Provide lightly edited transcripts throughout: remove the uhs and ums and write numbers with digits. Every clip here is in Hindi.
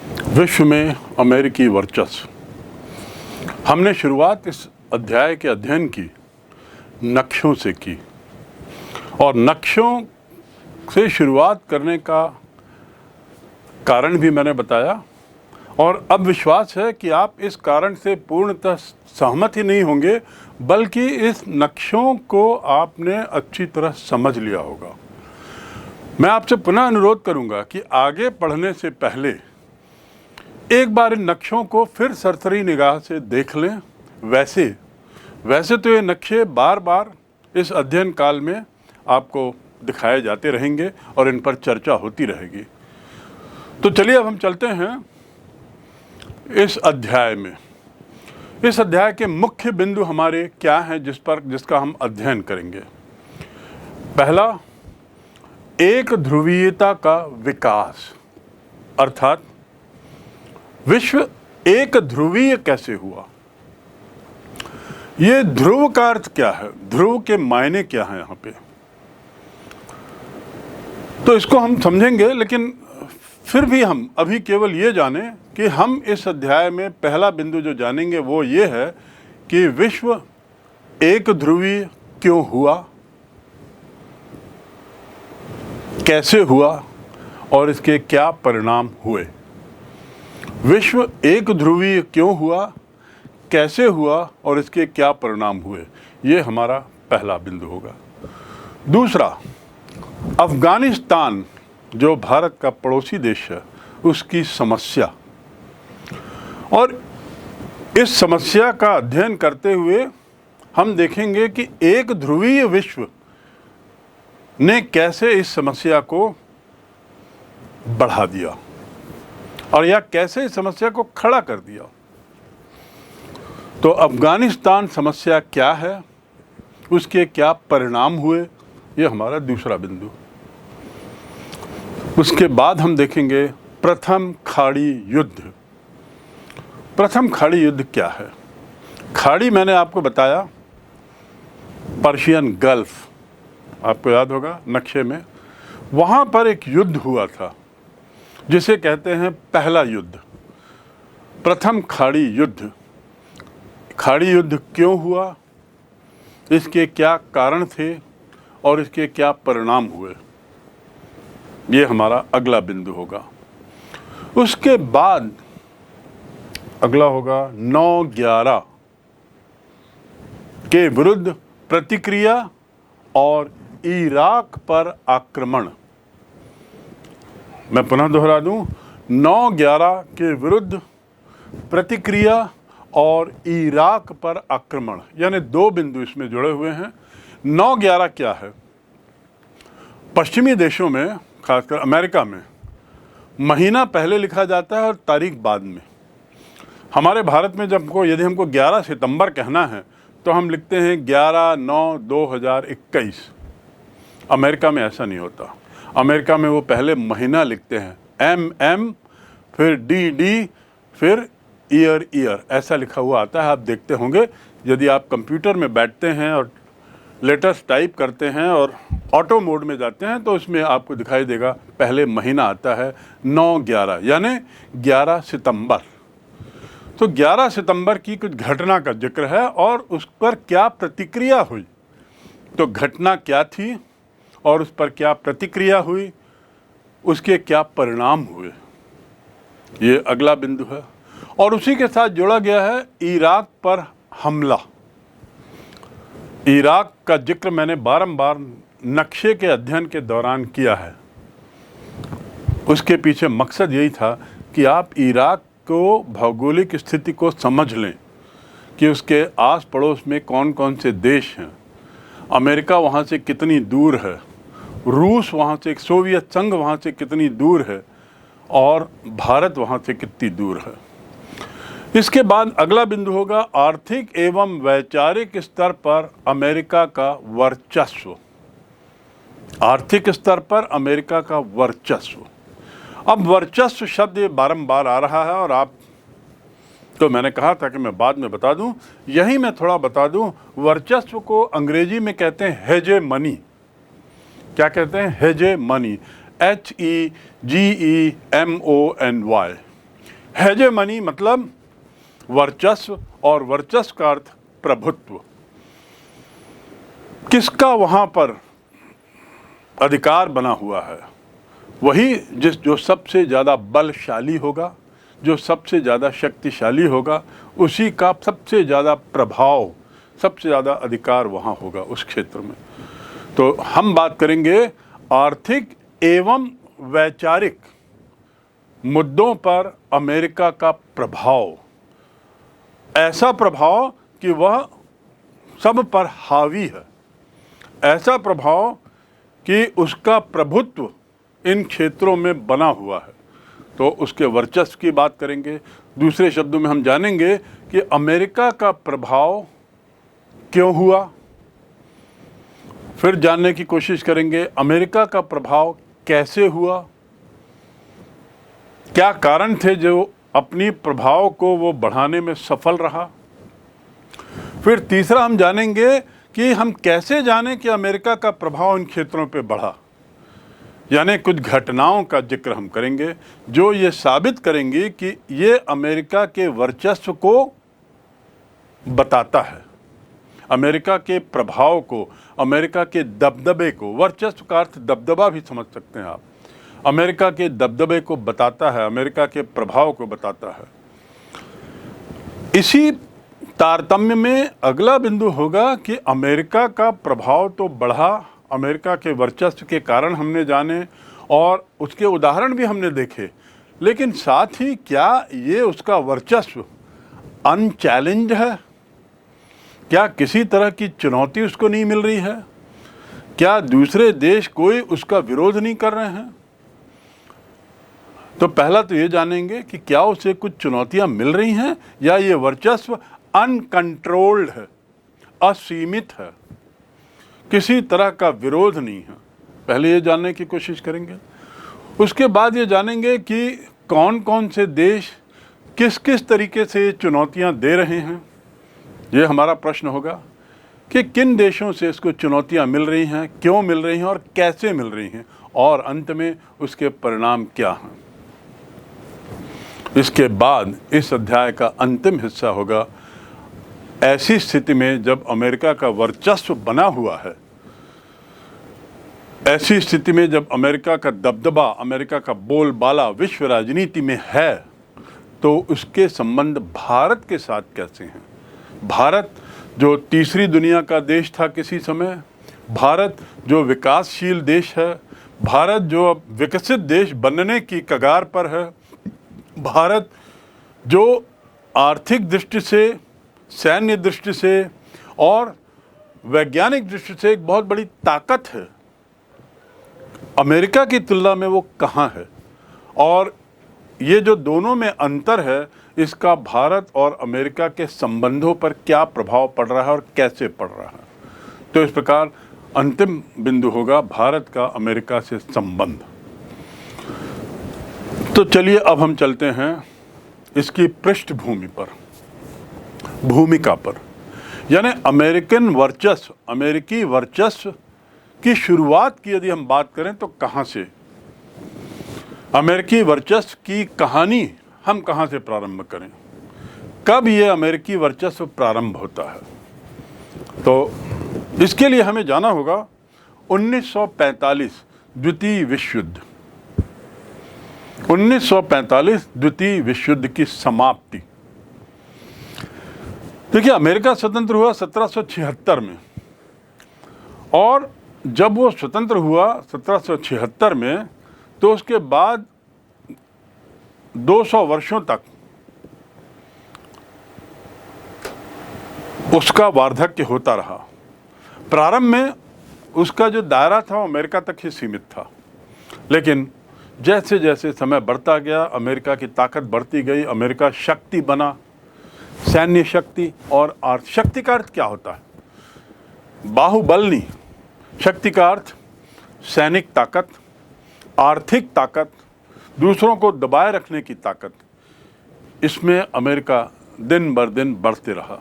विश्व में अमेरिकी वर्चस्व। हमने शुरुआत इस अध्याय के अध्ययन की नक्शों से की और नक्शों से शुरुआत करने का कारण भी मैंने बताया और अब विश्वास है कि आप इस कारण से पूर्णतः सहमत ही नहीं होंगे, बल्कि इस नक्शों को आपने अच्छी तरह समझ लिया होगा। मैं आपसे पुनः अनुरोध करूंगा कि आगे पढ़ने से पहले एक बार इन नक्शों को फिर सरसरी निगाह से देख लें। वैसे तो ये नक्शे बार बार इस अध्ययन काल में आपको दिखाए जाते रहेंगे और इन पर चर्चा होती रहेगी। तो चलिए अब हम चलते हैं इस अध्याय में। इस अध्याय के मुख्य बिंदु हमारे क्या हैं जिसका हम अध्ययन करेंगे। पहला, एक ध्रुवीयता का विकास, अर्थात विश्व एक ध्रुवीय कैसे हुआ। ये ध्रुव का अर्थ क्या है, ध्रुव के मायने क्या हैं यहाँ पे, तो इसको हम समझेंगे। लेकिन फिर भी हम अभी केवल ये जानें कि हम इस अध्याय में पहला बिंदु जो जानेंगे वो ये है कि विश्व एक ध्रुवीय क्यों हुआ, कैसे हुआ और इसके क्या परिणाम हुए। विश्व एक ध्रुवीय क्यों हुआ, कैसे हुआ और इसके क्या परिणाम हुए, ये हमारा पहला बिंदु होगा। दूसरा, अफगानिस्तान जो भारत का पड़ोसी देश है उसकी समस्या, और इस समस्या का अध्ययन करते हुए हम देखेंगे कि एक ध्रुवीय विश्व ने कैसे इस समस्या को बढ़ा दिया और या कैसे इस समस्या को खड़ा कर दिया। तो अफगानिस्तान समस्या क्या है, उसके क्या परिणाम हुए, ये हमारा दूसरा बिंदु। उसके बाद हम देखेंगे प्रथम खाड़ी युद्ध। प्रथम खाड़ी युद्ध क्या है। खाड़ी मैंने आपको बताया पर्शियन गल्फ, आपको याद होगा नक्शे में, वहाँ पर एक युद्ध हुआ था जिसे कहते हैं पहला युद्ध, प्रथम खाड़ी युद्ध। खाड़ी युद्ध क्यों हुआ, इसके क्या कारण थे और इसके क्या परिणाम हुए, ये हमारा अगला बिंदु होगा। उसके बाद अगला होगा 9/11 के विरुद्ध प्रतिक्रिया और इराक पर आक्रमण। मैं पुनः दोहरा दूं, 9/11 के विरुद्ध प्रतिक्रिया और इराक पर आक्रमण, यानी दो बिंदु इसमें जुड़े हुए हैं। 9/11 क्या है। पश्चिमी देशों में, खासकर अमेरिका में, महीना पहले लिखा जाता है और तारीख बाद में। हमारे भारत में यदि हमको 11 सितंबर कहना है तो हम लिखते हैं 11/9/2021। अमेरिका में ऐसा नहीं होता। अमेरिका में वो पहले महीना लिखते हैं, MM, फिर DD, फिर ईयर, ऐसा लिखा हुआ आता है। आप देखते होंगे यदि आप कंप्यूटर में बैठते हैं और लेटर्स टाइप करते हैं और ऑटो मोड में जाते हैं तो इसमें आपको दिखाई देगा पहले महीना आता है 9/11, यानी 11 सितंबर। तो 11 सितंबर की कुछ घटना का जिक्र है और उस पर क्या प्रतिक्रिया हुई। तो घटना क्या थी और उस पर क्या प्रतिक्रिया हुई, उसके क्या परिणाम हुए, ये अगला बिंदु है। और उसी के साथ जोड़ा गया है इराक पर हमला। इराक का जिक्र मैंने बारंबार नक्शे के अध्ययन के दौरान किया है। उसके पीछे मकसद यही था कि आप इराक को भौगोलिक स्थिति को समझ लें कि उसके आस पड़ोस में कौन कौन से देश हैं, अमेरिका वहाँ से कितनी दूर है, रूस वहाँ से, सोवियत संघ वहाँ से कितनी दूर है और भारत वहाँ से कितनी दूर है। इसके बाद अगला बिंदु होगा आर्थिक एवं वैचारिक स्तर पर अमेरिका का वर्चस्व। आर्थिक स्तर पर अमेरिका का वर्चस्व। अब वर्चस्व शब्द बारंबार आ रहा है और आप तो मैंने कहा था कि मैं बाद में बता दूं, यही मैं थोड़ा बता दूं। वर्चस्व को अंग्रेजी में कहते हैं हेजेमनी। क्या कहते हैं? Hegemony, HEGEMONY। हेजेमनी मतलब वर्चस्व, और वर्चस्व का अर्थ प्रभुत्व। किसका वहां पर अधिकार बना हुआ है? वही जो सबसे ज़्यादा बलशाली होगा, जो सबसे ज़्यादा शक्तिशाली होगा, उसी का सबसे ज़्यादा प्रभाव, सबसे ज़्यादा अधिकार वहाँ होगा उस क्षेत्र में। तो हम बात करेंगे आर्थिक एवं वैचारिक मुद्दों पर अमेरिका का प्रभाव। ऐसा प्रभाव कि वह सब पर हावी है, ऐसा प्रभाव कि उसका प्रभुत्व इन क्षेत्रों में बना हुआ है। तो उसके वर्चस्व की बात करेंगे। दूसरे शब्दों में हम जानेंगे कि अमेरिका का प्रभाव क्यों हुआ। फिर जानने की कोशिश करेंगे अमेरिका का प्रभाव कैसे हुआ, क्या कारण थे जो अपनी प्रभाव को वो बढ़ाने में सफल रहा। फिर तीसरा हम जानेंगे कि हम कैसे जानें कि अमेरिका का प्रभाव इन क्षेत्रों पे बढ़ा, यानी कुछ घटनाओं का जिक्र हम करेंगे जो ये साबित करेंगी कि ये अमेरिका के वर्चस्व को बताता है, अमेरिका के प्रभाव को, अमेरिका के दबदबे को। वर्चस्व का अर्थ दबदबा भी समझ सकते हैं आप। अमेरिका के दबदबे को बताता है, अमेरिका के प्रभाव को बताता है। इसी तारतम्य में अगला बिंदु होगा कि अमेरिका का प्रभाव तो बढ़ा, अमेरिका के वर्चस्व के कारण हमने जाने और उसके उदाहरण भी हमने देखे, लेकिन साथ ही क्या ये उसका वर्चस्व अनचैलेंज्ड है? क्या किसी तरह की चुनौती उसको नहीं मिल रही है? क्या दूसरे देश कोई उसका विरोध नहीं कर रहे हैं? तो पहला तो ये जानेंगे कि क्या उसे कुछ चुनौतियां मिल रही हैं या ये वर्चस्व अनकंट्रोल्ड है, असीमित है, किसी तरह का विरोध नहीं है। पहले ये जानने की कोशिश करेंगे। उसके बाद ये जानेंगे कि कौन कौन से देश किस किस तरीके से चुनौतियां दे रहे हैं। ये हमारा प्रश्न होगा कि किन देशों से इसको चुनौतियां मिल रही हैं, क्यों मिल रही हैं और कैसे मिल रही हैं, और अंत में उसके परिणाम क्या हैं। इसके बाद इस अध्याय का अंतिम हिस्सा होगा ऐसी स्थिति में जब अमेरिका का वर्चस्व बना हुआ है, ऐसी स्थिति में जब अमेरिका का दबदबा, अमेरिका का बोलबाला विश्व राजनीति में है, तो उसके संबंध भारत के साथ कैसे हैं। भारत जो तीसरी दुनिया का देश था किसी समय, भारत जो विकासशील देश है, भारत जो अब विकसित देश बनने की कगार पर है, भारत जो आर्थिक दृष्टि से, सैन्य दृष्टि से और वैज्ञानिक दृष्टि से एक बहुत बड़ी ताकत है, अमेरिका की तुलना में वो कहाँ है, और ये जो दोनों में अंतर है, इसका भारत और अमेरिका के संबंधों पर क्या प्रभाव पड़ रहा है और कैसे पड़ रहा है। तो इस प्रकार अंतिम बिंदु होगा भारत का अमेरिका से संबंध। तो चलिए अब हम चलते हैं इसकी पृष्ठभूमि पर, भूमिका पर, यानी अमेरिकन वर्चस्व, अमेरिकी वर्चस्व की शुरुआत की यदि हम बात करें तो कहाँ से, अमेरिकी वर्चस्व की कहानी हम कहाँ से प्रारंभ करें, कब ये अमेरिकी वर्चस्व प्रारंभ होता है। तो इसके लिए हमें जाना होगा 1945 द्वितीय विश्व युद्ध, 1945 द्वितीय विश्व युद्ध की समाप्ति। देखिए, अमेरिका स्वतंत्र हुआ 1776 में, और जब वो स्वतंत्र हुआ 1776 में, तो उसके बाद 200 वर्षों तक उसका वार्धक्य होता रहा। प्रारंभ में उसका जो दायरा था वो अमेरिका तक ही सीमित था, लेकिन जैसे जैसे समय बढ़ता गया, अमेरिका की ताकत बढ़ती गई, अमेरिका शक्ति बना, सैन्य शक्ति और अर्थ शक्ति। का अर्थ क्या होता है? बाहुबल नहीं, शक्ति का अर्थ सैनिक ताकत, आर्थिक ताकत, दूसरों को दबाए रखने की ताकत। इसमें अमेरिका दिन बर दिन बढ़ते रहा।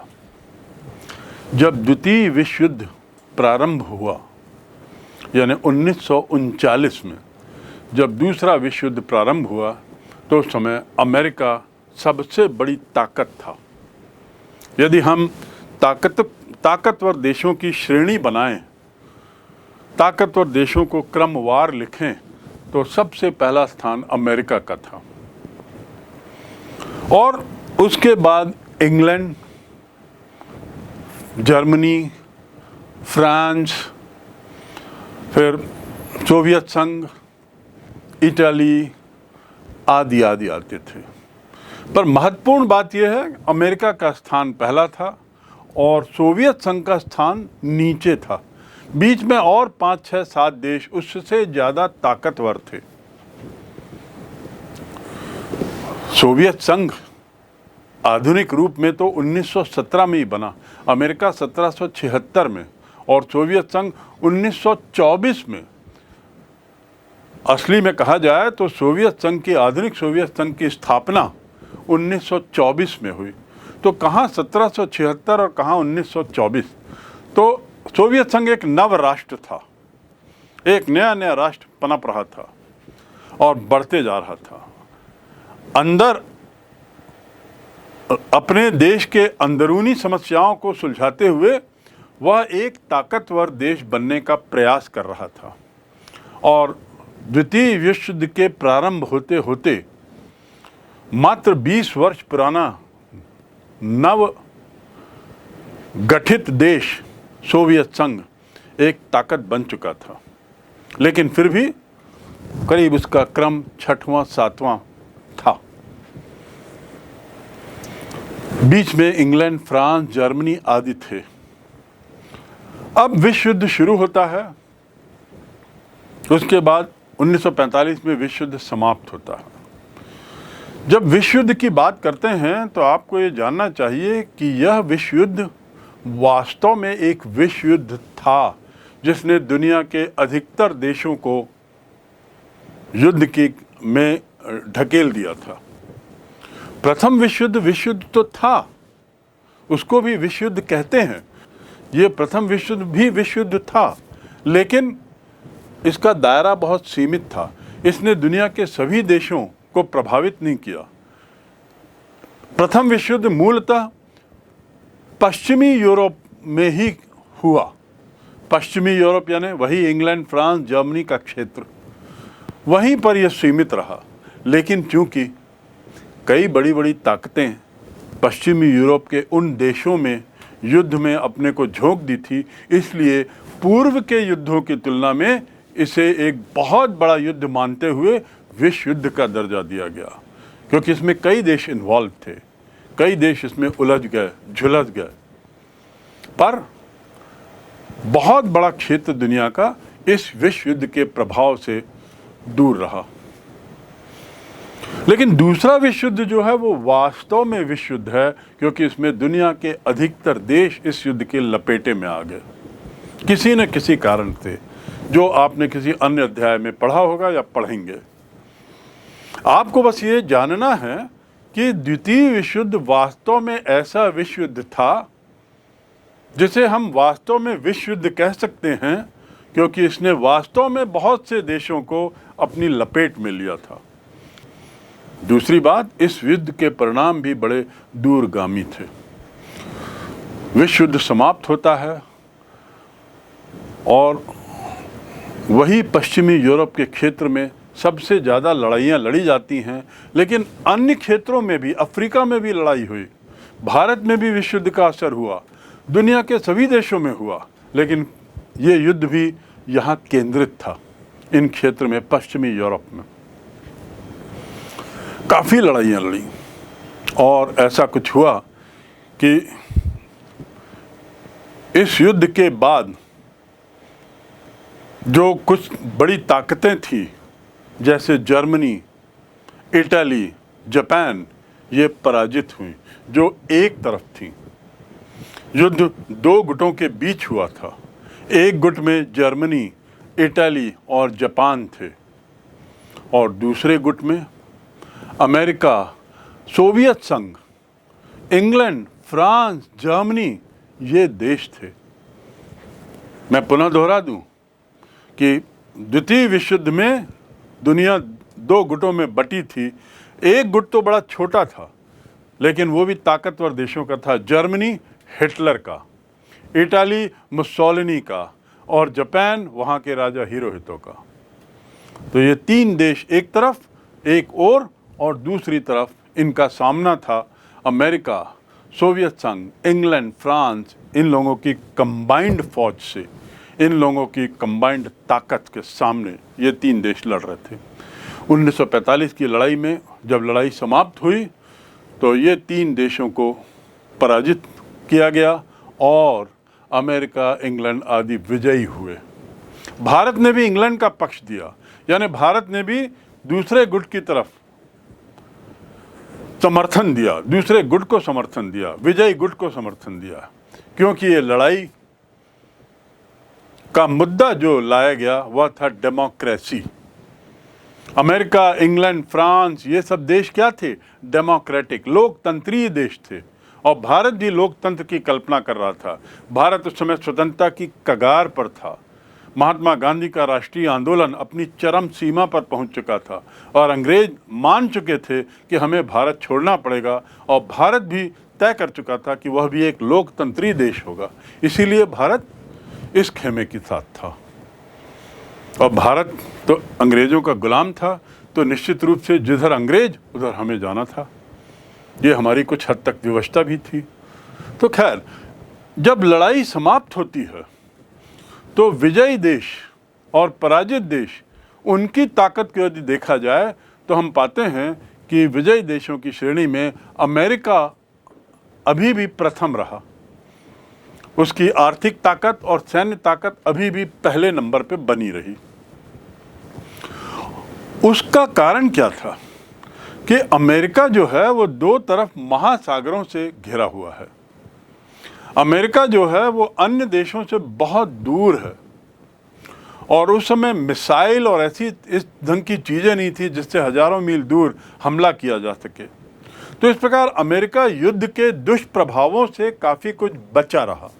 जब द्वितीय विश्व युद्ध प्रारंभ हुआ, यानी 1939 में जब दूसरा विश्व युद्ध प्रारंभ हुआ, तो उस समय अमेरिका सबसे बड़ी ताकत था। यदि हम ताकतवर देशों की श्रेणी बनाएं, ताकतवर देशों को क्रमवार लिखें, तो सबसे पहला स्थान अमेरिका का था और उसके बाद इंग्लैंड, जर्मनी, फ्रांस, फिर सोवियत संघ, इटली आदि आदि आते थे। पर महत्वपूर्ण बात यह है, अमेरिका का स्थान पहला था और सोवियत संघ का स्थान नीचे था। बीच में और 5, 6, 7 देश उससे ज़्यादा ताकतवर थे। सोवियत संघ आधुनिक रूप में तो 1917 में ही बना, अमेरिका 1776 में और सोवियत संघ 1924 में। असली में कहा जाए तो सोवियत संघ की, आधुनिक सोवियत संघ की स्थापना 1924 में हुई। तो कहाँ 1776 और कहाँ 1924। तो सोवियत संघ एक नव राष्ट्र था, एक नया नया राष्ट्र पनप रहा था और बढ़ते जा रहा था। अंदर अपने देश के अंदरूनी समस्याओं को सुलझाते हुए वह एक ताकतवर देश बनने का प्रयास कर रहा था। और द्वितीय विश्व युद्ध के प्रारंभ होते होते मात्र 20 वर्ष पुराना नव गठित देश सोवियत संघ एक ताकत बन चुका था, लेकिन फिर भी करीब उसका क्रम 6वां 7वां था। बीच में इंग्लैंड, फ्रांस, जर्मनी आदि थे। अब विश्व युद्ध शुरू होता है, उसके बाद 1945 में विश्व युद्ध समाप्त होता है। जब विश्व युद्ध की बात करते हैं तो आपको ये जानना चाहिए कि यह विश्व युद्ध वास्तव में एक विश्व युद्ध था जिसने दुनिया के अधिकतर देशों को युद्ध में ढकेल दिया था। प्रथम विश्व युद्ध तो था, उसको भी विश्व युद्ध कहते हैं। ये प्रथम विश्व युद्ध भी विश्व युद्ध था, लेकिन इसका दायरा बहुत सीमित था। इसने दुनिया के सभी देशों को प्रभावित नहीं किया। प्रथम विश्व युद्ध मूलतः पश्चिमी यूरोप में ही हुआ। पश्चिमी यूरोप यानी वही इंग्लैंड, फ्रांस, जर्मनी का क्षेत्र, वहीं पर यह सीमित रहा। लेकिन चूंकि कई बड़ी बड़ी ताकतें पश्चिमी यूरोप के उन देशों में युद्ध में अपने को झोंक दी थी, इसलिए पूर्व के युद्धों की तुलना में इसे एक बहुत बड़ा युद्ध मानते हुए विश्व युद्ध का दर्जा दिया गया, क्योंकि इसमें कई देश इन्वॉल्व थे, कई देश इसमें उलझ गए, झुलस गए। पर बहुत बड़ा क्षेत्र दुनिया का इस विश्व युद्ध के प्रभाव से दूर रहा। लेकिन दूसरा विश्व युद्ध जो है वो वास्तव में विश्व युद्ध है, क्योंकि इसमें दुनिया के अधिकतर देश इस युद्ध के लपेटे में आ गए किसी न किसी कारण से, जो आपने किसी अन्य अध्याय में पढ़ा होगा या पढ़ेंगे। आपको बस ये जानना है कि द्वितीय विश्व युद्ध वास्तव में ऐसा विश्व युद्ध था जिसे हम वास्तव में विश्व युद्ध कह सकते हैं, क्योंकि इसने वास्तव में बहुत से देशों को अपनी लपेट में लिया था। दूसरी बात, इस युद्ध के परिणाम भी बड़े दूरगामी थे। विश्व युद्ध समाप्त होता है और वही पश्चिमी यूरोप के क्षेत्र में सबसे ज़्यादा लड़ाइयाँ लड़ी जाती हैं, लेकिन अन्य क्षेत्रों में भी, अफ्रीका में भी लड़ाई हुई, भारत में भी विश्व युद्ध का असर हुआ, दुनिया के सभी देशों में हुआ, लेकिन ये युद्ध भी यहाँ केंद्रित था, इन क्षेत्र में, पश्चिमी यूरोप में काफ़ी लड़ाइयाँ लड़ी। और ऐसा कुछ हुआ कि इस युद्ध के बाद जो कुछ बड़ी ताकतें थी, जैसे जर्मनी, इटली, जापान, ये पराजित हुई, जो एक तरफ थी। युद्ध दो गुटों के बीच हुआ था। एक गुट में जर्मनी, इटली और जापान थे और दूसरे गुट में अमेरिका, सोवियत संघ, इंग्लैंड, फ्रांस, जर्मनी, ये देश थे। मैं पुनः दोहरा दूं कि द्वितीय विश्व युद्ध में दुनिया दो गुटों में बटी थी। एक गुट तो बड़ा छोटा था, लेकिन वो भी ताकतवर देशों का था। जर्मनी हिटलर का, इटाली मुसोलिनी का और जापान वहाँ के राजा हिरोहितो का। तो ये तीन देश एक तरफ, एक और दूसरी तरफ इनका सामना था अमेरिका, सोवियत संघ, इंग्लैंड, फ्रांस, इन लोगों की कंबाइंड फौज से, इन लोगों की कंबाइंड ताकत के सामने ये तीन देश लड़ रहे थे। 1945 की लड़ाई में जब लड़ाई समाप्त हुई तो ये तीन देशों को पराजित किया गया और अमेरिका, इंग्लैंड आदि विजयी हुए। भारत ने भी इंग्लैंड का पक्ष दिया, यानी भारत ने भी दूसरे गुट की तरफ समर्थन दिया, दूसरे गुट को समर्थन दिया, विजयी गुट को समर्थन दिया, क्योंकि ये लड़ाई का मुद्दा जो लाया गया वह था डेमोक्रेसी। अमेरिका, इंग्लैंड, फ्रांस ये सब देश क्या थे? डेमोक्रेटिक, लोकतंत्रीय देश थे और भारत भी लोकतंत्र की कल्पना कर रहा था। भारत उस समय स्वतंत्रता की कगार पर था। महात्मा गांधी का राष्ट्रीय आंदोलन अपनी चरम सीमा पर पहुंच चुका था और अंग्रेज मान चुके थे कि हमें भारत छोड़ना पड़ेगा और भारत भी तय कर चुका था कि वह भी एक लोकतंत्री देश होगा। इसीलिए भारत इस खेमे के साथ था और भारत तो अंग्रेज़ों का गुलाम था, तो निश्चित रूप से जिधर अंग्रेज उधर हमें जाना था। ये हमारी कुछ हद तक विवशता भी थी। तो खैर, जब लड़ाई समाप्त होती है तो विजयी देश और पराजित देश, उनकी ताकत को यदि देखा जाए तो हम पाते हैं कि विजयी देशों की श्रेणी में अमेरिका अभी भी प्रथम रहा। उसकी आर्थिक ताकत और सैन्य ताकत अभी भी पहले नंबर पे बनी रही। उसका कारण क्या था कि अमेरिका जो है वो दो तरफ महासागरों से घिरा हुआ है। अमेरिका जो है वो अन्य देशों से बहुत दूर है और उस समय मिसाइल और ऐसी इस ढंग की चीज़ें नहीं थी जिससे हजारों मील दूर हमला किया जा सके। तो इस प्रकार अमेरिका युद्ध के दुष्प्रभावों से काफ़ी कुछ बचा रहा।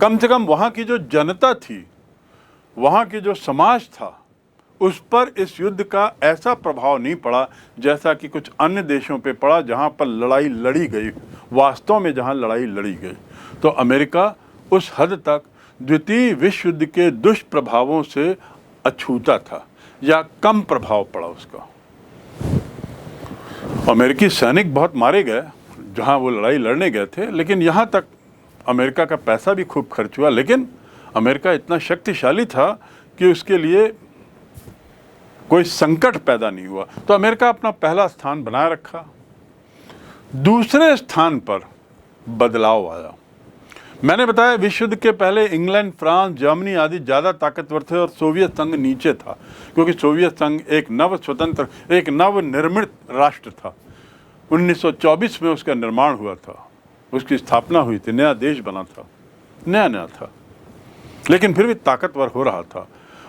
कम से कम वहाँ की जो जनता थी, वहाँ की जो समाज था, उस पर इस युद्ध का ऐसा प्रभाव नहीं पड़ा जैसा कि कुछ अन्य देशों पे पड़ा जहाँ पर लड़ाई लड़ी गई, वास्तव में जहाँ लड़ाई लड़ी गई। तो अमेरिका उस हद तक द्वितीय विश्व युद्ध के दुष्प्रभावों से अछूता था या कम प्रभाव पड़ा उसका। अमेरिकी सैनिक बहुत मारे गए जहाँ वो लड़ाई लड़ने गए थे, लेकिन यहाँ तक अमेरिका का पैसा भी खूब खर्च हुआ, लेकिन अमेरिका इतना शक्तिशाली था कि उसके लिए कोई संकट पैदा नहीं हुआ। तो अमेरिका अपना पहला स्थान बनाए रखा। दूसरे स्थान पर बदलाव आया। मैंने बताया विश्व युद्ध के पहले इंग्लैंड, फ्रांस, जर्मनी आदि ज़्यादा ताकतवर थे और सोवियत संघ नीचे था, क्योंकि सोवियत संघ एक नव स्वतंत्र, एक नव निर्मित राष्ट्र था। 1924 में उसका निर्माण हुआ था, उसकी स्थापना हुई थी, नया देश बना था, नया था, लेकिन फिर भी ताकतवर हो रहा था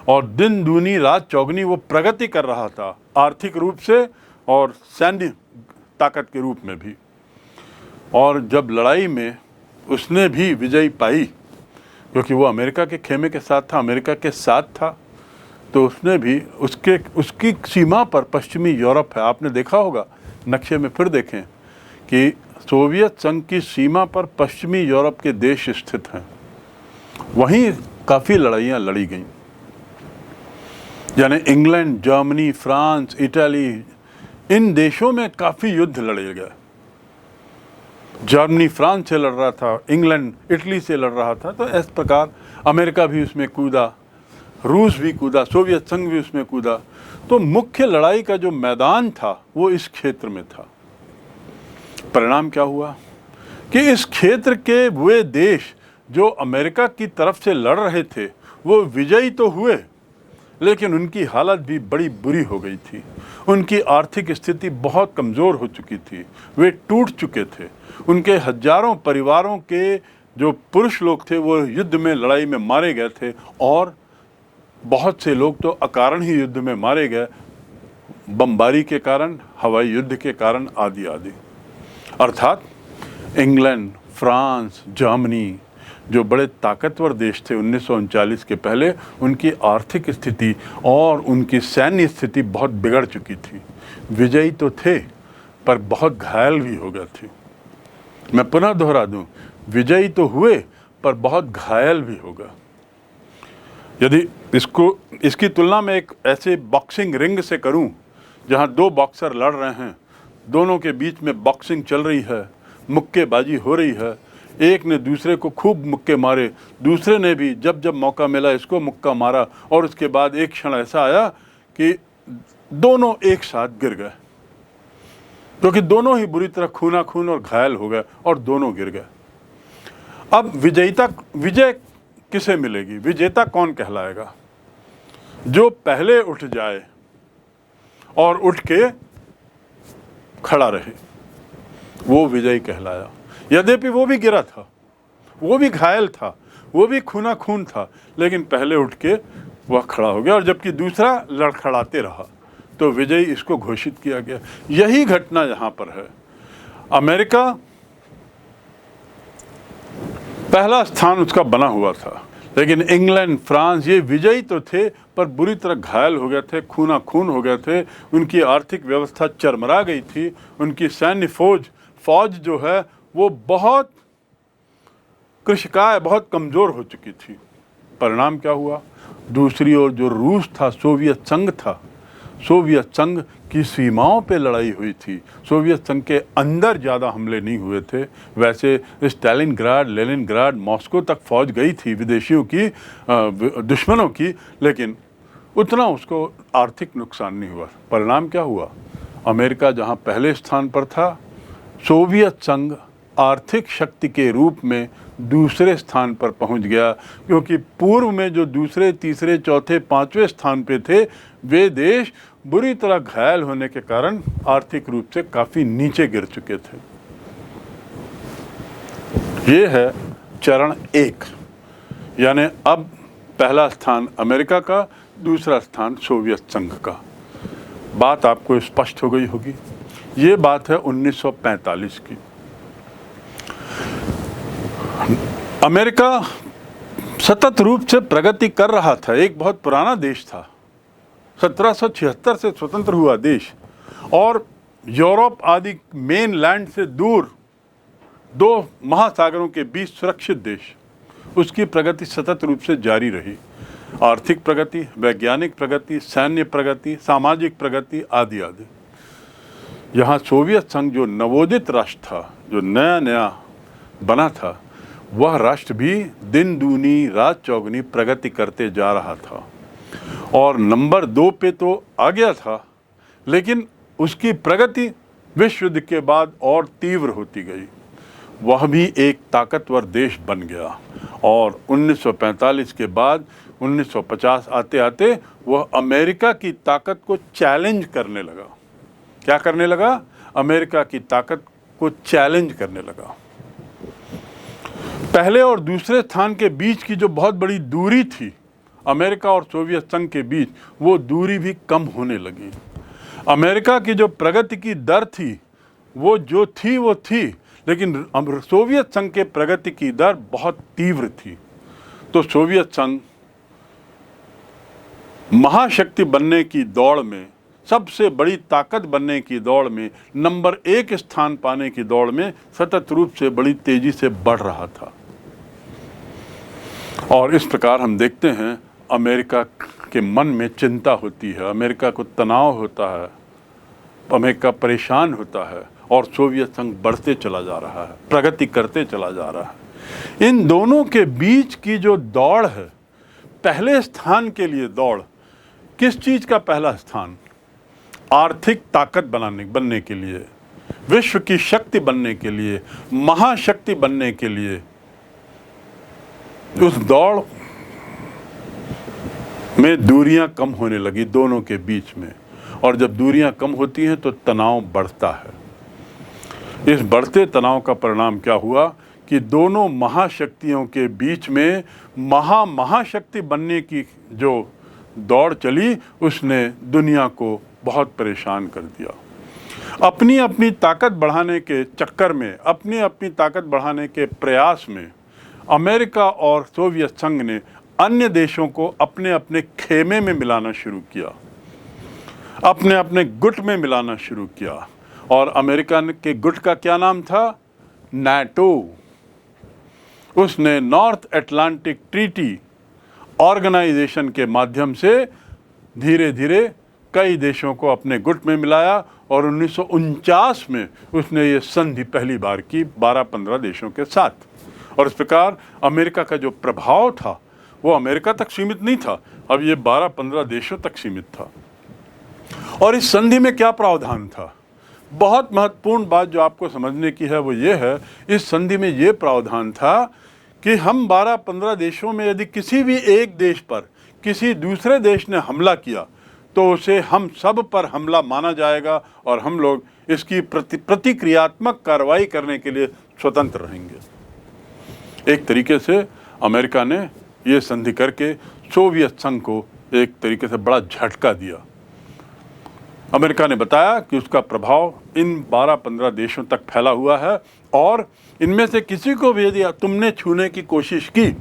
और दिन दूनी रात चौगनी वो प्रगति कर रहा था, आर्थिक रूप से और सैन्य ताकत के रूप में भी। और जब लड़ाई में उसने भी विजय पाई, क्योंकि वो अमेरिका के खेमे के साथ था, अमेरिका के साथ था, तो उसने भी उसकी सीमा पर पश्चिमी यूरोप है। आपने देखा होगा नक्शे में, फिर देखें कि सोवियत संघ की सीमा पर पश्चिमी यूरोप के देश स्थित हैं, वहीं काफ़ी लड़ाइयाँ लड़ी गईं। यानी इंग्लैंड, जर्मनी, फ्रांस, इटली, इन देशों में काफ़ी युद्ध लड़े गए। जर्मनी फ्रांस से लड़ रहा था, इंग्लैंड इटली से लड़ रहा था, तो इस प्रकार अमेरिका भी उसमें कूदा, रूस भी कूदा, सोवियत संघ भी उसमें कूदा। तो मुख्य लड़ाई का जो मैदान था वो इस क्षेत्र में था। परिणाम क्या हुआ कि इस क्षेत्र के वे देश जो अमेरिका की तरफ से लड़ रहे थे वो विजयी तो हुए, लेकिन उनकी हालत भी बड़ी बुरी हो गई थी। उनकी आर्थिक स्थिति बहुत कमज़ोर हो चुकी थी, वे टूट चुके थे। उनके हजारों परिवारों के जो पुरुष लोग थे वो युद्ध में, लड़ाई में मारे गए थे और बहुत से लोग तो अकारण ही युद्ध में मारे गए, बमबारी के कारण, हवाई युद्ध के कारण आदि आदि। अर्थात इंग्लैंड, फ्रांस, जर्मनी जो बड़े ताकतवर देश थे 1939 के पहले, उनकी आर्थिक स्थिति और उनकी सैन्य स्थिति बहुत बिगड़ चुकी थी। विजयी तो थे, पर बहुत घायल भी हो गए थे। मैं पुनः दोहरा दूं, विजयी तो हुए पर बहुत घायल भी हो गए। यदि इसकी तुलना में एक ऐसे बॉक्सिंग रिंग से करूं जहां दो बॉक्सर लड़ रहे हैं, दोनों के बीच में बॉक्सिंग चल रही है, मुक्केबाजी हो रही है, एक ने दूसरे को खूब मुक्के मारे, दूसरे ने भी जब जब मौका मिला इसको मुक्का मारा, और उसके बाद एक क्षण ऐसा आया कि दोनों एक साथ गिर गए, क्योंकि दोनों ही बुरी तरह खूना खून और घायल हो गए और दोनों गिर गए। अब विजय किसे मिलेगी? विजेता कौन कहलाएगा? जो पहले उठ जाए और उठ के खड़ा रहे, वो विजयी कहलाया। यद्यपि वो भी गिरा था, वो भी घायल था, वो भी खूना खून था, लेकिन पहले उठ के वह खड़ा हो गया, और जबकि दूसरा लड़खड़ाते रहा, तो विजयी इसको घोषित किया गया। यही घटना यहाँ पर है। अमेरिका पहला स्थान उसका बना हुआ था, लेकिन इंग्लैंड, फ्रांस ये विजयी तो थे पर बुरी तरह घायल हो गए थे, खूना खून हो गए थे, उनकी आर्थिक व्यवस्था चरमरा गई थी, उनकी सैन्य फौज जो है वो बहुत कृशकाय, बहुत कमज़ोर हो चुकी थी। परिणाम क्या हुआ? दूसरी ओर जो रूस था, सोवियत संघ था, सोवियत संघ की सीमाओं पे लड़ाई हुई थी। सोवियत संघ के अंदर ज़्यादा हमले नहीं हुए थे। वैसे स्टालिनग्राड, लेनिनग्राड, मॉस्को तक फौज गई थी विदेशियों की, दुश्मनों की, लेकिन उतना उसको आर्थिक नुकसान नहीं हुआ। परिणाम क्या हुआ? अमेरिका जहां पहले स्थान पर था, सोवियत संघ आर्थिक शक्ति के रूप में दूसरे स्थान पर पहुंच गया, क्योंकि पूर्व में जो दूसरे, तीसरे, चौथे, पांचवें स्थान पे थे, वे देश बुरी तरह घायल होने के कारण आर्थिक रूप से काफ़ी नीचे गिर चुके थे। ये है चरण 1, यानी अब पहला स्थान अमेरिका का, दूसरा स्थान सोवियत संघ का। बात आपको स्पष्ट हो गई होगी। ये बात है 1945 की। अमेरिका सतत रूप से प्रगति कर रहा था, एक बहुत पुराना देश था, 1776 से स्वतंत्र हुआ देश, और यूरोप आदि मेन लैंड से दूर 2 महासागरों के बीच सुरक्षित देश। उसकी प्रगति सतत रूप से जारी रही। आर्थिक प्रगति, वैज्ञानिक प्रगति, सैन्य प्रगति, सामाजिक प्रगति आदि आदि। यहाँ सोवियत संघ जो नवोदित राष्ट्र था, जो नया नया बना था, वह राष्ट्र भी दिन दूनी रात चौगुनी प्रगति करते जा रहा था, और नंबर 2 पे तो आ गया था, लेकिन उसकी प्रगति विश्व युद्ध के बाद और तीव्र होती गई। वह भी एक ताकतवर देश बन गया, और 1945 के बाद 1950 आते आते वह अमेरिका की ताकत को चैलेंज करने लगा। क्या करने लगा? अमेरिका की ताकत को चैलेंज करने लगा। पहले और दूसरे स्थान के बीच की जो बहुत बड़ी दूरी थी अमेरिका और सोवियत संघ के बीच, वो दूरी भी कम होने लगी। अमेरिका की जो प्रगति की दर थी वो जो थी वो थी, लेकिन सोवियत संघ के प्रगति की दर बहुत तीव्र थी। तो सोवियत संघ महाशक्ति बनने की दौड़ में, सबसे बड़ी ताकत बनने की दौड़ में, नंबर 1 स्थान पाने की दौड़ में सतत रूप से बड़ी तेजी से बढ़ रहा था। और इस प्रकार हम देखते हैं अमेरिका के मन में चिंता होती है, अमेरिका को तनाव होता है, अमेरिका परेशान होता है, और सोवियत संघ बढ़ते चला जा रहा है, प्रगति करते चला जा रहा है। इन दोनों के बीच की जो दौड़ है, पहले स्थान के लिए दौड़, किस चीज़ का पहला स्थान? आर्थिक ताकत बनने के लिए, विश्व की शक्ति बनने के लिए, महाशक्ति बनने के लिए। उस दौड़ में दूरियां कम होने लगी दोनों के बीच में, और जब दूरियां कम होती हैं तो तनाव बढ़ता है। इस बढ़ते तनाव का परिणाम क्या हुआ कि दोनों महाशक्तियों के बीच में महाशक्ति बनने की जो दौड़ चली, उसने दुनिया को बहुत परेशान कर दिया। अपनी अपनी ताकत बढ़ाने के चक्कर में, अपनी अपनी ताकत बढ़ाने के प्रयास में अमेरिका और सोवियत संघ ने अन्य देशों को अपने अपने खेमे में मिलाना शुरू किया, अपने अपने गुट में मिलाना शुरू किया, और अमेरिका के गुट का क्या नाम था? नाटो। उसने नॉर्थ अटलांटिक ट्रीटी ऑर्गेनाइजेशन के माध्यम से धीरे धीरे कई देशों को अपने गुट में मिलाया और 1949 में उसने ये संधि पहली बार की 12-15 देशों के साथ। और इस प्रकार अमेरिका का जो प्रभाव था वो अमेरिका तक सीमित नहीं था, अब ये 12-15 देशों तक सीमित था। और इस संधि में क्या प्रावधान था? बहुत महत्वपूर्ण बात जो आपको समझने की है वो ये है, इस संधि में ये प्रावधान था कि हम 12-15 देशों में यदि किसी भी एक देश पर किसी दूसरे देश ने हमला किया तो उसे हम सब पर हमला माना जाएगा और हम लोग इसकी प्रतिक्रियात्मक कार्रवाई करने के लिए स्वतंत्र रहेंगे। एक तरीके से अमेरिका ने ये संधि करके सोवियत संघ को एक तरीके से बड़ा झटका दिया। अमेरिका ने बताया कि उसका प्रभाव इन 12-15 देशों तक फैला हुआ है और इनमें से किसी को भी यदि तुमने छूने की कोशिश की,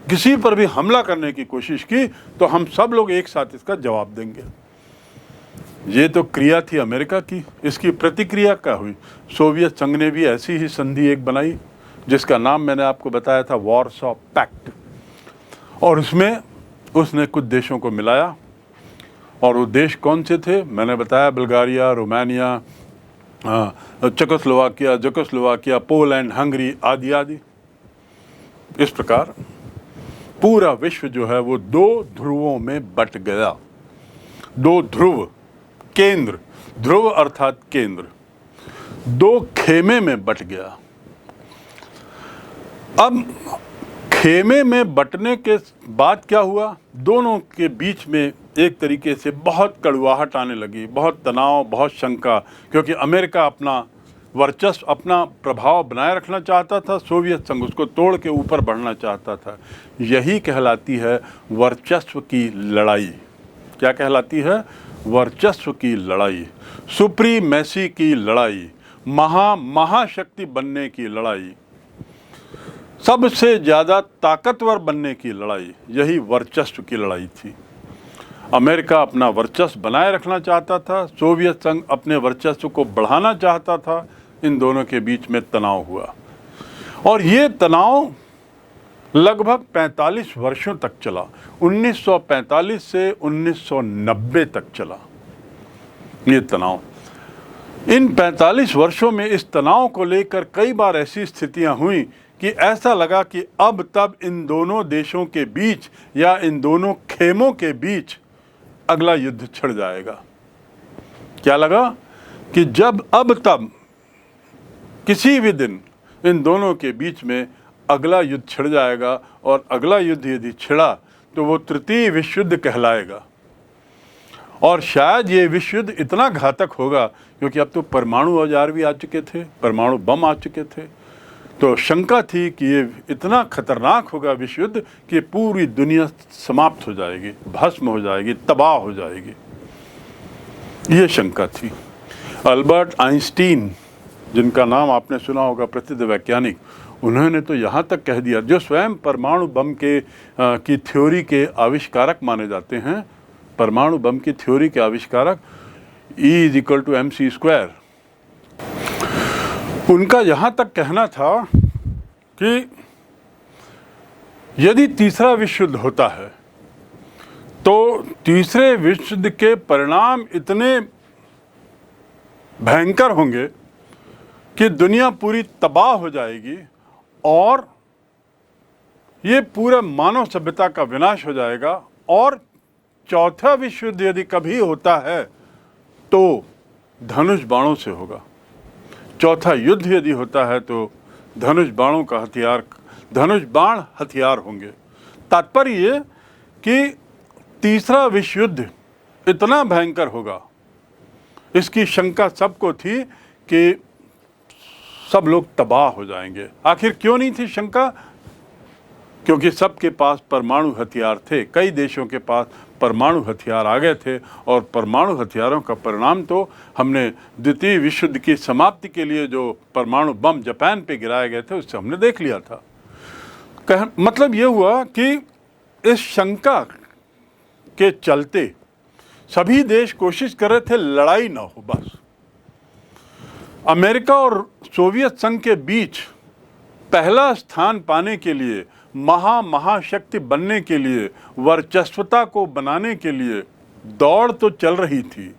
किसी पर भी हमला करने की कोशिश की, तो हम सब लोग एक साथ इसका जवाब देंगे। ये तो क्रिया थी अमेरिका की। इसकी प्रतिक्रिया क्या हुई? सोवियत संघ ने भी ऐसी ही संधि एक बनाई जिसका नाम मैंने आपको बताया था वॉर्सो पैक्ट, और उसमें उसने कुछ देशों को मिलाया। और वो देश कौन से थे? मैंने बताया Bulgaria, Romania, Czechoslovakia, Poland, Hungary आदि आदि। इस प्रकार पूरा विश्व जो है वो 2 ध्रुवों में बट गया। 2 ध्रुव, केंद्र, ध्रुव अर्थात केंद्र, 2 खेमे में बट गया। अब खेमे में बटने के बाद क्या हुआ? दोनों के बीच में एक तरीके से बहुत कड़वाहट आने लगी, बहुत तनाव, बहुत शंका, क्योंकि अमेरिका अपना वर्चस्व, अपना प्रभाव बनाए रखना चाहता था, सोवियत संघ उसको तोड़ के ऊपर बढ़ना चाहता था। यही कहलाती है वर्चस्व की लड़ाई। क्या कहलाती है? वर्चस्व की लड़ाई, सुप्रीमेसी की लड़ाई, महाशक्ति बनने की लड़ाई, सबसे ज़्यादा ताकतवर बनने की लड़ाई। यही वर्चस्व की लड़ाई थी। अमेरिका अपना वर्चस्व बनाए रखना चाहता था, सोवियत संघ अपने वर्चस्व को बढ़ाना चाहता था। इन दोनों के बीच में तनाव हुआ और ये तनाव लगभग 45 वर्षों तक चला। 1945 से 1990 तक चला ये तनाव। इन 45 वर्षों में इस तनाव को लेकर कई बार ऐसी स्थितियां हुई कि ऐसा लगा कि अब तब इन दोनों देशों के बीच या इन दोनों खेमों के बीच अगला युद्ध छिड़ जाएगा। क्या लगा कि जब अब तब किसी भी दिन इन दोनों के बीच में अगला युद्ध छिड़ जाएगा और अगला युद्ध यदि छिड़ा तो वो तृतीय विश्व युद्ध कहलाएगा। और शायद ये विश्व युद्ध इतना घातक होगा क्योंकि अब तो परमाणु औजार भी आ चुके थे, परमाणु बम आ चुके थे, तो शंका थी कि ये इतना खतरनाक होगा विश्व युद्ध कि पूरी दुनिया समाप्त हो जाएगी, भस्म हो जाएगी, तबाह हो जाएगी। ये शंका थी। अल्बर्ट आइंस्टीन, जिनका नाम आपने सुना होगा, प्रसिद्ध वैज्ञानिक, उन्होंने तो यहाँ तक कह दिया, जो स्वयं परमाणु बम की थ्योरी के आविष्कारक माने जाते हैं, परमाणु बम की थ्योरी के आविष्कारक, E = mc², उनका यहाँ तक कहना था कि यदि तीसरा विश्व युद्ध होता है तो तीसरे विश्व युद्ध के परिणाम इतने भयंकर होंगे कि दुनिया पूरी तबाह हो जाएगी और ये पूरा मानव सभ्यता का विनाश हो जाएगा। और चौथा विश्व युद्ध यदि कभी होता है तो धनुष बाणों से होगा। चौथा युद्ध यदि होता है तो धनुष बाण हथियार होंगे। तात्पर्य ये कि तीसरा विश्व युद्ध इतना भयंकर होगा, इसकी शंका सबको थी कि सब लोग तबाह हो जाएंगे। आखिर क्यों नहीं थी शंका? क्योंकि सबके पास परमाणु हथियार थे, कई देशों के पास परमाणु हथियार आ गए थे और परमाणु हथियारों का परिणाम तो हमने द्वितीय विश्व युद्ध की समाप्ति के लिए जो परमाणु बम जापान पे गिराए गए थे उससे हमने देख लिया था। मतलब ये हुआ कि इस शंका के चलते सभी देश कोशिश कर रहे थे लड़ाई ना हो, बस अमेरिका और सोवियत संघ के बीच पहला स्थान पाने के लिए, महाशक्ति बनने के लिए, वर्चस्वता को बनाने के लिए दौड़ तो चल रही थी।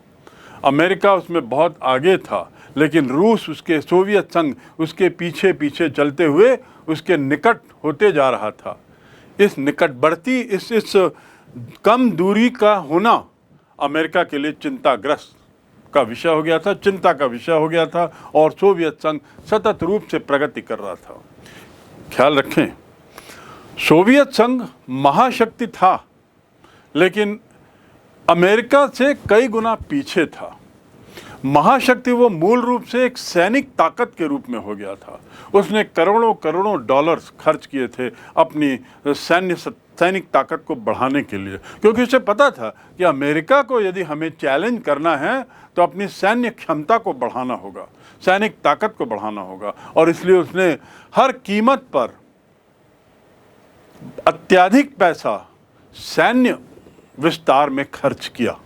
अमेरिका उसमें बहुत आगे था, लेकिन रूस, उसके सोवियत संघ उसके पीछे पीछे चलते हुए उसके निकट होते जा रहा था। इस निकटवर्ती इस कम दूरी का होना अमेरिका के लिए चिंताग्रस्त का विषय हो गया था, चिंता का विषय हो गया था, और सोवियत संघ सतत रूप से प्रगति कर रहा था। ख्याल रखें, सोवियत संघ महाशक्ति था, लेकिन अमेरिका से कई गुना पीछे था। महाशक्ति वो मूल रूप से एक सैनिक ताकत के रूप में हो गया था। उसने करोड़ों करोड़ों डॉलर्स खर्च किए थे अपनी सैनिक ताकत को बढ़ाने के लिए, क्योंकि उसे पता था कि अमेरिका को यदि हमें चैलेंज करना है तो अपनी सैन्य क्षमता को बढ़ाना होगा, सैनिक ताकत को बढ़ाना होगा। और इसलिए उसने हर कीमत पर अत्यधिक पैसा सैन्य विस्तार में खर्च किया।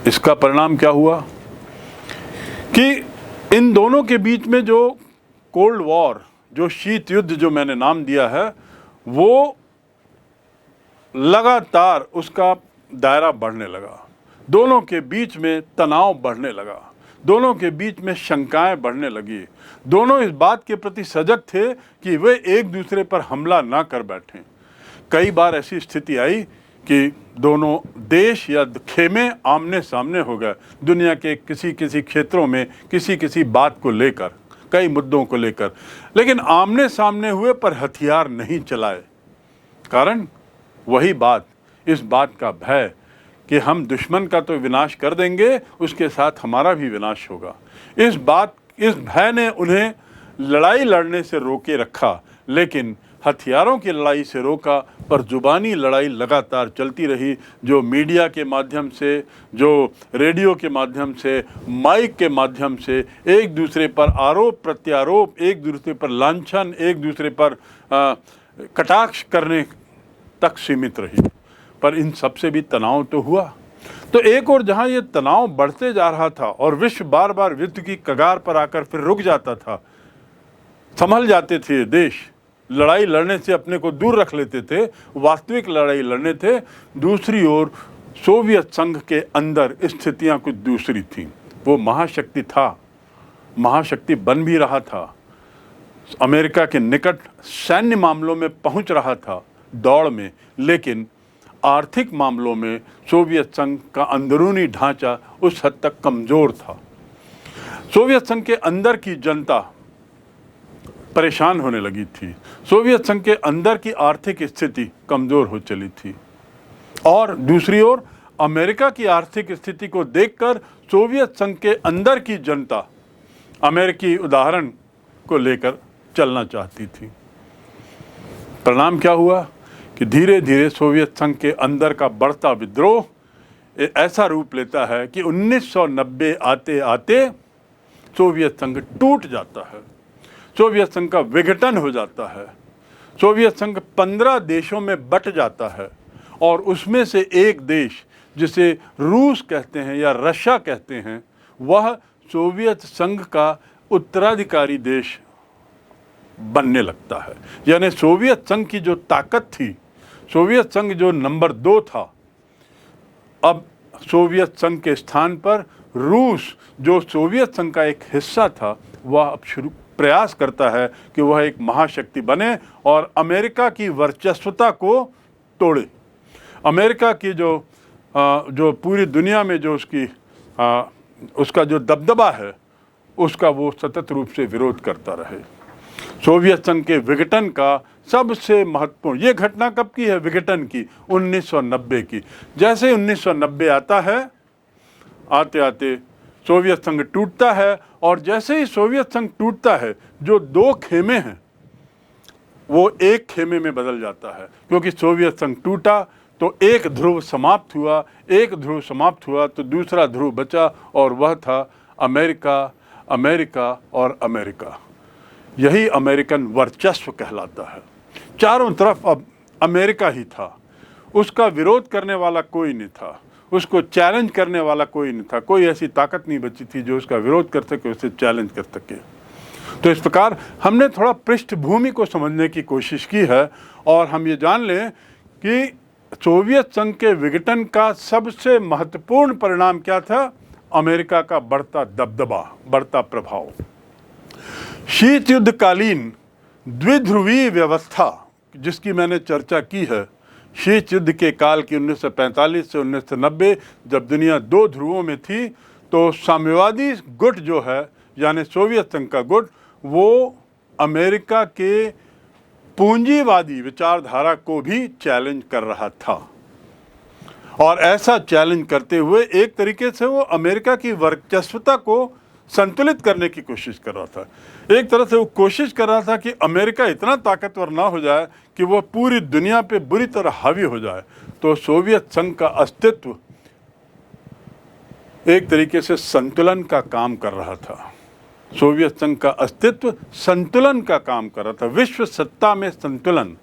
इसका परिणाम क्या हुआ कि इन दोनों के बीच में जो कोल्ड वॉर, जो शीत युद्ध जो मैंने नाम दिया है, वो लगातार उसका दायरा बढ़ने लगा। दोनों के बीच में तनाव बढ़ने लगा, दोनों के बीच में शंकाएं बढ़ने लगी। दोनों इस बात के प्रति सजग थे कि वे एक दूसरे पर हमला ना कर बैठें। कई बार ऐसी स्थिति आई कि दोनों देश या खेमे आमने सामने हो गए, दुनिया के किसी क्षेत्रों में किसी बात को लेकर, कई मुद्दों को लेकर, लेकिन आमने सामने हुए पर हथियार नहीं चलाए। कारण वही बात, इस बात का भय कि हम दुश्मन का तो विनाश कर देंगे, उसके साथ हमारा भी विनाश होगा। इस भय ने उन्हें लड़ाई लड़ने से रोके रखा, लेकिन हथियारों की लड़ाई से रोका, पर जुबानी लड़ाई लगातार चलती रही, जो मीडिया के माध्यम से, जो रेडियो के माध्यम से, माइक के माध्यम से एक दूसरे पर आरोप प्रत्यारोप, एक दूसरे पर लांछन, एक दूसरे पर कटाक्ष करने तक सीमित रही। पर इन सब से भी तनाव तो हुआ। तो एक और जहां ये तनाव बढ़ते जा रहा था और विश्व बार बार युद्ध की कगार पर आकर फिर रुक जाता था, संभल जाते थे देश, लड़ाई लड़ने से अपने को दूर रख लेते थे, वास्तविक लड़ाई लड़ने थे। दूसरी ओर सोवियत संघ के अंदर स्थितियां कुछ दूसरी थीं। वो महाशक्ति था, महाशक्ति बन भी रहा था, अमेरिका के निकट सैन्य मामलों में पहुंच रहा था दौड़ में, लेकिन आर्थिक मामलों में सोवियत संघ का अंदरूनी ढांचा उस हद तक कमज़ोर था। सोवियत संघ के अंदर की जनता परेशान होने लगी थी, सोवियत संघ के अंदर की आर्थिक स्थिति कमज़ोर हो चली थी, और दूसरी ओर अमेरिका की आर्थिक स्थिति को देखकर सोवियत संघ के अंदर की जनता अमेरिकी उदाहरण को लेकर चलना चाहती थी। परिणाम क्या हुआ कि धीरे धीरे सोवियत संघ के अंदर का बढ़ता विद्रोह ऐसा रूप लेता है कि 1990 आते आते सोवियत संघ टूट जाता है, सोवियत संघ का विघटन हो जाता है। सोवियत संघ 15 देशों में बट जाता है, और उसमें से एक देश जिसे रूस कहते हैं या रशिया कहते हैं, वह सोवियत संघ का उत्तराधिकारी देश बनने लगता है। यानी सोवियत संघ की जो ताकत थी, सोवियत संघ जो नंबर 2 था, अब सोवियत संघ के स्थान पर रूस, जो सोवियत संघ का एक हिस्सा था, वह अब प्रयास करता है कि वह एक महाशक्ति बने और अमेरिका की वर्चस्वता को तोड़े। अमेरिका की जो पूरी दुनिया में जो उसका जो दबदबा है, उसका वो सतत रूप से विरोध करता रहे। सोवियत संघ के विघटन का सबसे महत्वपूर्ण, ये घटना कब की है विघटन की? 1990 की। जैसे 1990 आता है, आते आते सोवियत संघ टूटता है, और जैसे ही सोवियत संघ टूटता है, जो 2 खेमे हैं वो एक खेमे में बदल जाता है, क्योंकि सोवियत संघ टूटा तो एक ध्रुव समाप्त हुआ, एक ध्रुव समाप्त हुआ तो दूसरा ध्रुव बचा, और वह था अमेरिका, अमेरिका और अमेरिका। यही अमेरिकन वर्चस्व कहलाता है। चारों तरफ अब अमेरिका ही था, उसका विरोध करने वाला कोई नहीं था, उसको चैलेंज करने वाला कोई नहीं था, कोई ऐसी ताकत नहीं बची थी जो उसका विरोध कर सके, उसे चैलेंज कर सके। तो इस प्रकार हमने थोड़ा पृष्ठभूमि को समझने की कोशिश की है और हम ये जान लें कि सोवियत संघ के विघटन का सबसे महत्वपूर्ण परिणाम क्या था? अमेरिका का बढ़ता दबदबा, बढ़ता प्रभाव। शीत युद्धकालीन द्विध्रुवीय व्यवस्था जिसकी मैंने चर्चा की है, शीत युद्ध के काल की 1945 से 1990 जब दुनिया दो ध्रुवों में थी, तो साम्यवादी गुट जो है यानी सोवियत संघ का गुट, वो अमेरिका के पूंजीवादी विचारधारा को भी चैलेंज कर रहा था। और ऐसा चैलेंज करते हुए एक तरीके से वो अमेरिका की वर्चस्वता को संतुलित करने की कोशिश कर रहा था। एक तरह से वो कोशिश कर रहा था कि अमेरिका इतना ताकतवर ना हो जाए कि वो पूरी दुनिया पे बुरी तरह हावी हो जाए। तो सोवियत संघ का अस्तित्व एक तरीके से संतुलन का काम कर रहा था। सोवियत संघ का अस्तित्व संतुलन का काम कर रहा था, विश्व सत्ता में संतुलन,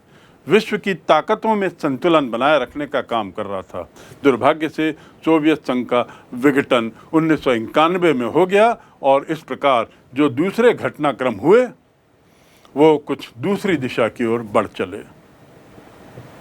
विश्व की ताकतों में संतुलन बनाए रखने का काम कर रहा था। दुर्भाग्य से सोवियत संघ का विघटन 1991 में हो गया और इस प्रकार जो दूसरे घटनाक्रम हुए वो कुछ दूसरी दिशा की ओर बढ़ चले।